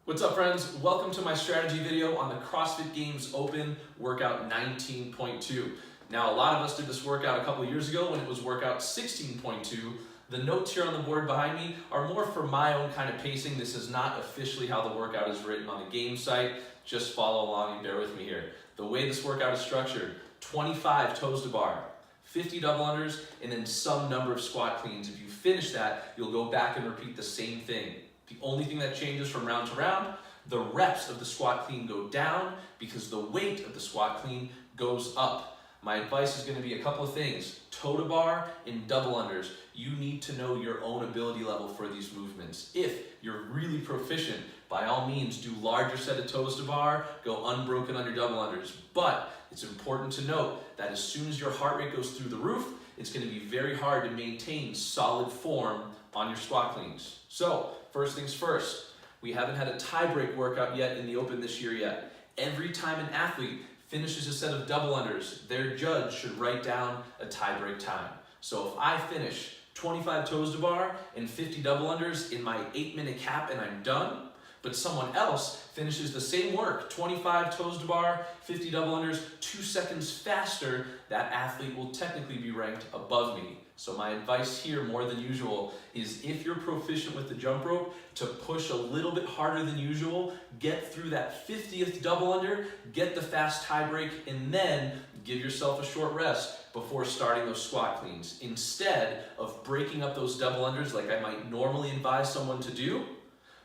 What's up, friends? Welcome to my strategy video on the CrossFit Games Open Workout 19.2. Now, a lot of us did this workout a couple of years ago when it was workout 16.2. The notes here on the board behind me are more for my own kind of pacing. This is not officially how the workout is written on the game site. Just follow along and bear with me here. The way this workout is structured: 25 toes to bar, 50 double unders, and then some number of squat cleans. If you finish that, you'll go back and repeat the same thing. The only thing that changes from round to round, the reps of the squat clean go down because the weight of the squat clean goes up. My advice is going to be a couple of things: toe to bar and double unders. You need to know your own ability level for these movements. If you're really proficient, by all means do larger set of toes to bar, go unbroken on your double unders. But it's important to note that as soon as your heart rate goes through the roof, it's going to be very hard to maintain solid form on your squat cleans. So, first things first, we haven't had a tie break workout yet in the Open this year yet. Every time an athlete finishes a set of double unders, their judge should write down a tie break time. So if I finish 25 toes to bar and 50 double unders in my 8-minute cap and I'm done, but someone else finishes the same work, 25 toes to bar, 50 double unders, 2 seconds faster, that athlete will technically be ranked above me. So my advice here, more than usual, is if you're proficient with the jump rope, to push a little bit harder than usual, get through that 50th double under, get the fast tie break, and then give yourself a short rest before starting those squat cleans. Instead of breaking up those double unders like I might normally advise someone to do,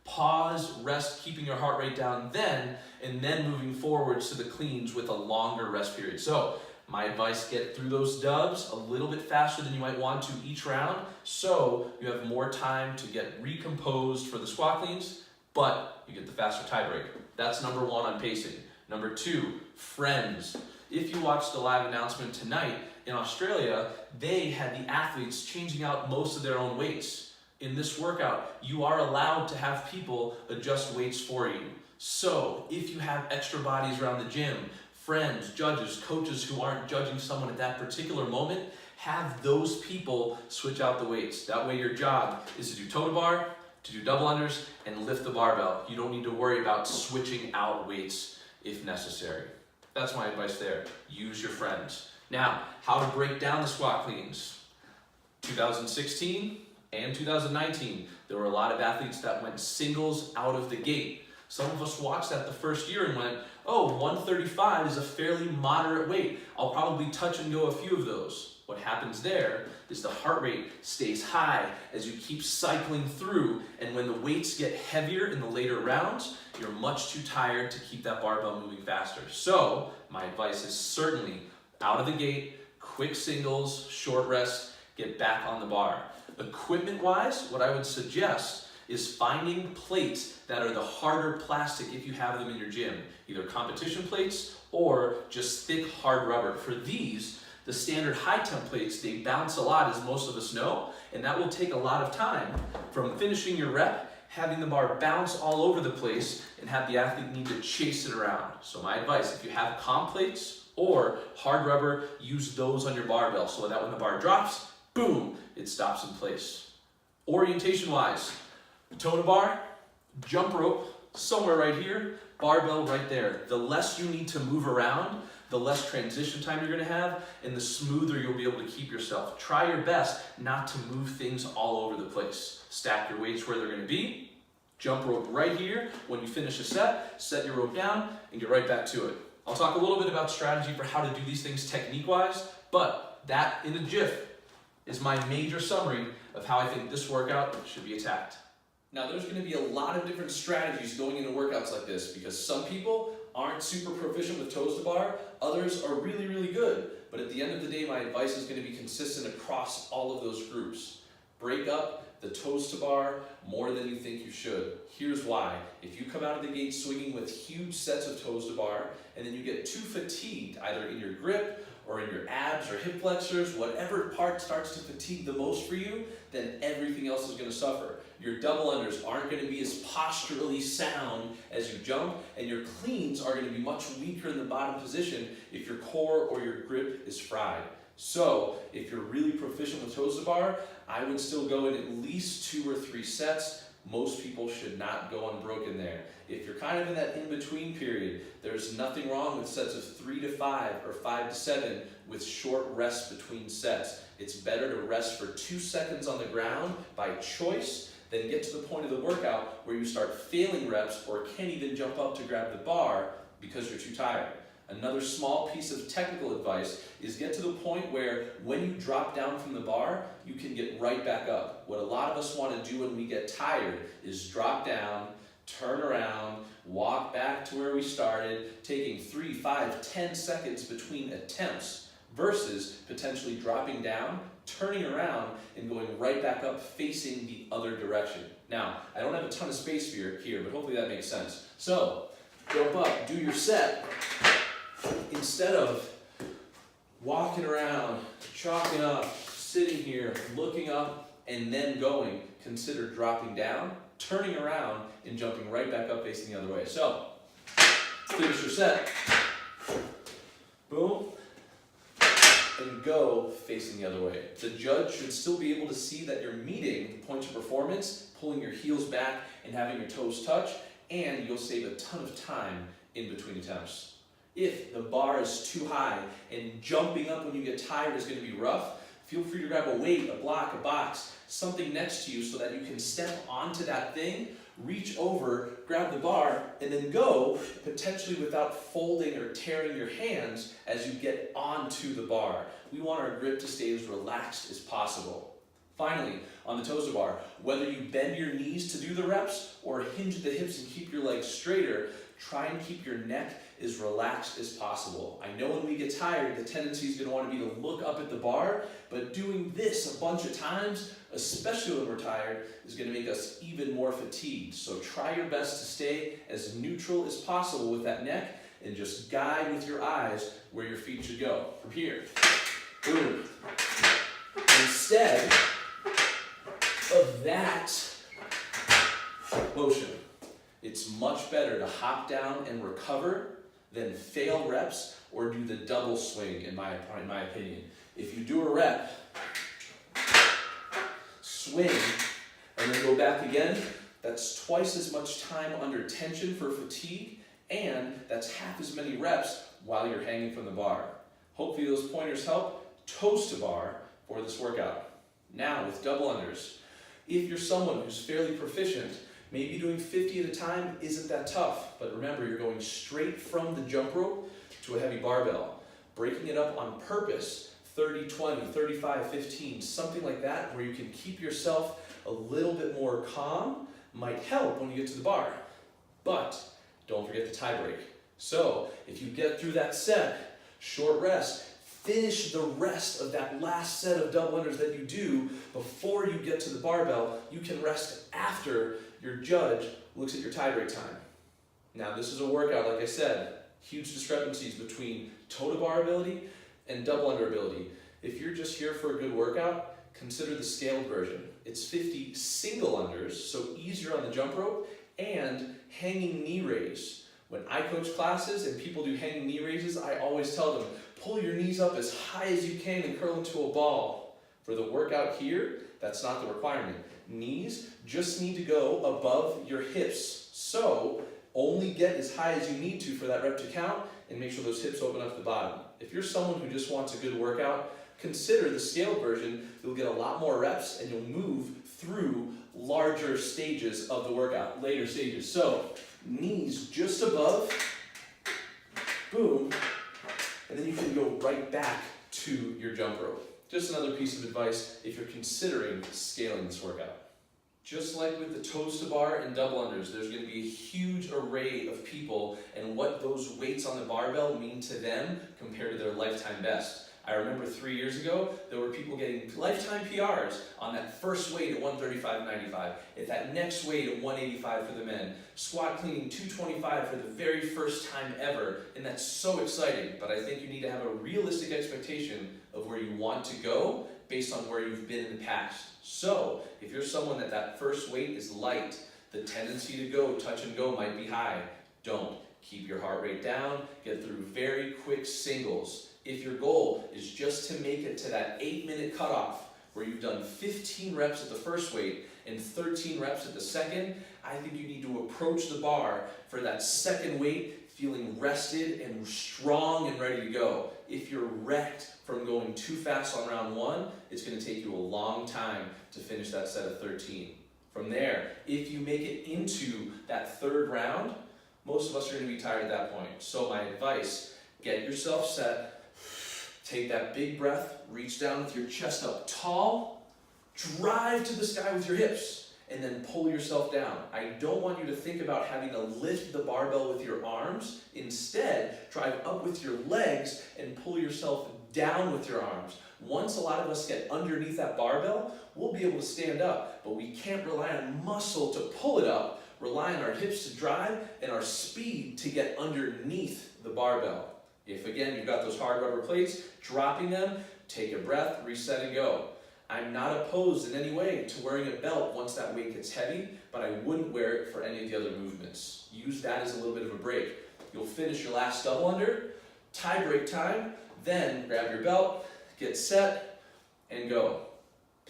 pause, rest, keeping your heart rate down then, and then moving forwards to the cleans with a longer rest period. So my advice: get through those dubs a little bit faster than you might want to each round, so you have more time to get recomposed for the squat cleans, but you get the faster tie break. That's number one on pacing. Number two, friends. If you watched the live announcement tonight in Australia, they had the athletes changing out most of their own weights. In this workout, you are allowed to have people adjust weights for you. So if you have extra bodies around the gym, friends, judges, coaches who aren't judging someone at that particular moment, have those people switch out the weights. That way your job is to do toe to bar, to do double unders, and lift the barbell. You don't need to worry about switching out weights if necessary. That's my advice there. Use your friends. Now, how to break down the squat cleans. 2016 and 2019, there were a lot of athletes that went singles out of the gate. Some of us watched that the first year and went, oh, 135 is a fairly moderate weight. I'll probably touch and go a few of those. What happens there is the heart rate stays high as you keep cycling through, and when the weights get heavier in the later rounds, you're much too tired to keep that barbell moving faster. So my advice is certainly out of the gate, quick singles, short rest, get back on the bar. Equipment-wise, what I would suggest is finding plates that are the harder plastic if you have them in your gym, either competition plates or just thick hard rubber. For these, the standard high temp plates, they bounce a lot, as most of us know, and that will take a lot of time from finishing your rep, having the bar bounce all over the place, and have the athlete need to chase it around. So my advice: if you have comp plates or hard rubber, use those on your barbell so that when the bar drops, boom, it stops in place. Orientation-wise, toe to bar, jump rope somewhere right here, barbell right there. The less you need to move around, the less transition time you're going to have, and the smoother you'll be able to keep yourself. Try your best not to move things all over the place. Stack your weights where they're going to be. Jump rope right here. When you finish a set your rope down and get right back to it. I'll talk a little bit about strategy for how to do these things technique-wise, but that in a jiff is my major summary of how I think this workout should be attacked. Now, there's going to be a lot of different strategies going into workouts like this, because some people aren't super proficient with toes to bar, others are really, really good. But at the end of the day, my advice is going to be consistent across all of those groups. Break up the toes to bar more than you think you should. Here's why. If you come out of the gate swinging with huge sets of toes to bar, and then you get too fatigued, either in your grip or in your abs or hip flexors, whatever part starts to fatigue the most for you, then everything else is going to suffer. Your double unders aren't going to be as posturally sound as you jump, and your cleans are going to be much weaker in the bottom position if your core or your grip is fried. So if you're really proficient with toes to bar, I would still go in at least 2 or 3 sets, Most people should not go unbroken there. If you're kind of in that in-between period, there's nothing wrong with sets of 3 to 5 or 5 to 7 with short rests between sets. It's better to rest for 2 seconds on the ground by choice than get to the point of the workout where you start failing reps or can't even jump up to grab the bar because you're too tired. Another small piece of technical advice is get to the point where when you drop down from the bar, you can get right back up. What a lot of us want to do when we get tired is drop down, turn around, walk back to where we started, taking 3, 5, 10 seconds between attempts versus potentially dropping down, turning around, and going right back up facing the other direction. Now, I don't have a ton of space here, but hopefully that makes sense. So, jump up, do your set. Instead of walking around, chalking up, sitting here, looking up, and then going, consider dropping down, turning around, and jumping right back up facing the other way. So, finish your set. Boom. And go facing the other way. The judge should still be able to see that you're meeting the points of performance, pulling your heels back and having your toes touch, and you'll save a ton of time in between attempts. If the bar is too high and jumping up when you get tired is going to be rough, feel free to grab a weight, a block, a box, something next to you so that you can step onto that thing, reach over, grab the bar, and then go, potentially without folding or tearing your hands as you get onto the bar. We want our grip to stay as relaxed as possible. Finally, on the toes to bar, whether you bend your knees to do the reps or hinge the hips and keep your legs straighter, try and keep your neck as relaxed as possible. I know when we get tired, the tendency is going to want to be to look up at the bar, but doing this a bunch of times, especially when we're tired, is going to make us even more fatigued. So try your best to stay as neutral as possible with that neck and just guide with your eyes where your feet should go. From here, boom. Instead of that motion, it's much better to hop down and recover than fail reps or do the double swing, in my opinion. If you do a rep, swing, and then go back again, that's twice as much time under tension for fatigue, and that's half as many reps while you're hanging from the bar. Hopefully those pointers help. Toes to bar for this workout. Now with double unders, if you're someone who's fairly proficient, maybe doing 50 at a time isn't that tough, but remember, you're going straight from the jump rope to a heavy barbell. Breaking it up on purpose, 30, 20, 35, 15, something like that, where you can keep yourself a little bit more calm, might help when you get to the bar. But don't forget the tie break. So if you get through that set, short rest, finish the rest of that last set of double unders that you do before you get to the barbell. You can rest after your judge looks at your tie break time. Now this is a workout, like I said, huge discrepancies between toe to bar ability and double under ability. If you're just here for a good workout, consider the scaled version. It's 50 single unders, so easier on the jump rope, and hanging knee raise. When I coach classes and people do hanging knee raises, I always tell them, pull your knees up as high as you can and curl into a ball. For the workout here, that's not the requirement. Knees just need to go above your hips. So only get as high as you need to for that rep to count, and make sure those hips open up to the bottom. If you're someone who just wants a good workout, consider the scaled version. You'll get a lot more reps and you'll move through larger stages of the workout, later stages. So knees just above, boom, and then you can go right back to your jump rope. Just another piece of advice if you're considering scaling this workout. Just like with the toes to bar and double unders, there's going to be a huge array of people and what those weights on the barbell mean to them compared to their lifetime best. I remember 3 years ago, there were people getting lifetime PRs on that first weight at 135.95, at that next weight at 185 for the men, squat cleaning 225 for the very first time ever, and that's so exciting, but I think you need to have a realistic expectation of where you want to go based on where you've been in the past. So, if you're someone that first weight is light, the tendency to go touch and go might be high. Don't. Keep your heart rate down, get through very quick singles. If your goal is just to make it to that 8-minute cutoff where you've done 15 reps at the first weight and 13 reps at the second, I think you need to approach the bar for that second weight feeling rested and strong and ready to go. If you're wrecked from going too fast on round one, it's going to take you a long time to finish that set of 13. From there, if you make it into that third round, most of us are going to be tired at that point. So my advice, get yourself set, take that big breath, reach down with your chest up tall, drive to the sky with your hips, and then pull yourself down. I don't want you to think about having to lift the barbell with your arms. Instead, drive up with your legs and pull yourself down with your arms. Once a lot of us get underneath that barbell, we'll be able to stand up, but we can't rely on muscle to pull it up, rely on our hips to drive and our speed to get underneath the barbell. If again, you've got those hard rubber plates, dropping them, take a breath, reset and go. I'm not opposed in any way to wearing a belt once that weight gets heavy, but I wouldn't wear it for any of the other movements. Use that as a little bit of a break. You'll finish your last double under, tie break time, then grab your belt, get set, and go.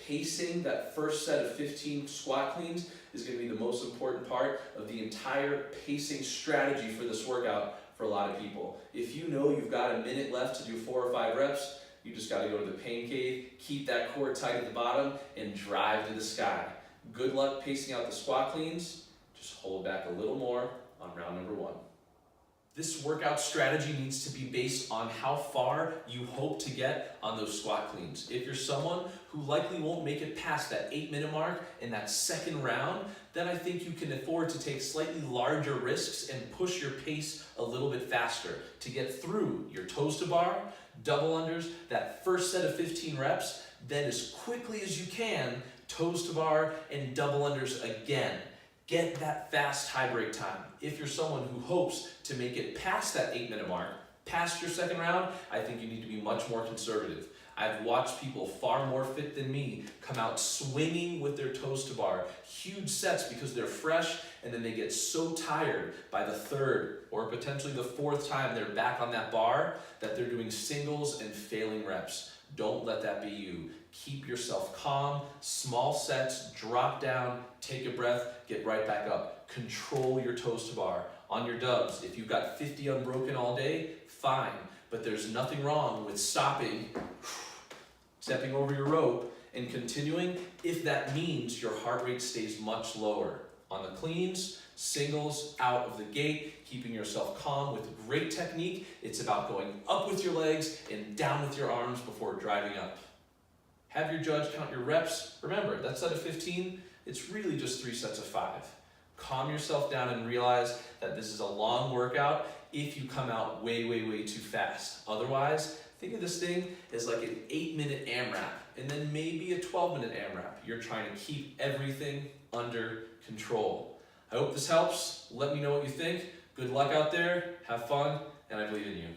Pacing that first set of 15 squat cleans is going to be the most important part of the entire pacing strategy for this workout for a lot of people. If you know you've got a minute left to do 4 or 5 reps, you just got to go to the pain cave, keep that core tight at the bottom, and drive to the sky. Good luck pacing out the squat cleans. Just hold back a little more on round number 1. This workout strategy needs to be based on how far you hope to get on those squat cleans. If you're someone who likely won't make it past that 8-minute mark in that second round, then I think you can afford to take slightly larger risks and push your pace a little bit faster to get through your toes to bar, double unders, that first set of 15 reps, then as quickly as you can, toes to bar and double unders again. Get that fast high break time. If you're someone who hopes to make it past that 8-minute mark, past your second round, I think you need to be much more conservative. I've watched people far more fit than me come out swinging with their toes to bar, huge sets because they're fresh, and then they get so tired by the third or potentially the fourth time they're back on that bar that they're doing singles and failing reps. Don't let that be you. Keep yourself calm, small sets, drop down, take a breath, get right back up. Control your toes to bar. On your dubs, if you've got 50 unbroken all day, fine, but there's nothing wrong with stopping, stepping over your rope, and continuing if that means your heart rate stays much lower. On the cleans, singles, out of the gate, keeping yourself calm with great technique. It's about going up with your legs and down with your arms before driving up. Have your judge count your reps. Remember, that set of 15, it's really just 3 sets of 5. Calm yourself down and realize that this is a long workout if you come out way, way, way too fast. Otherwise, think of this thing as like an 8-minute AMRAP and then maybe a 12-minute AMRAP. You're trying to keep everything under control. I hope this helps. Let me know what you think. Good luck out there. Have fun, and I believe in you.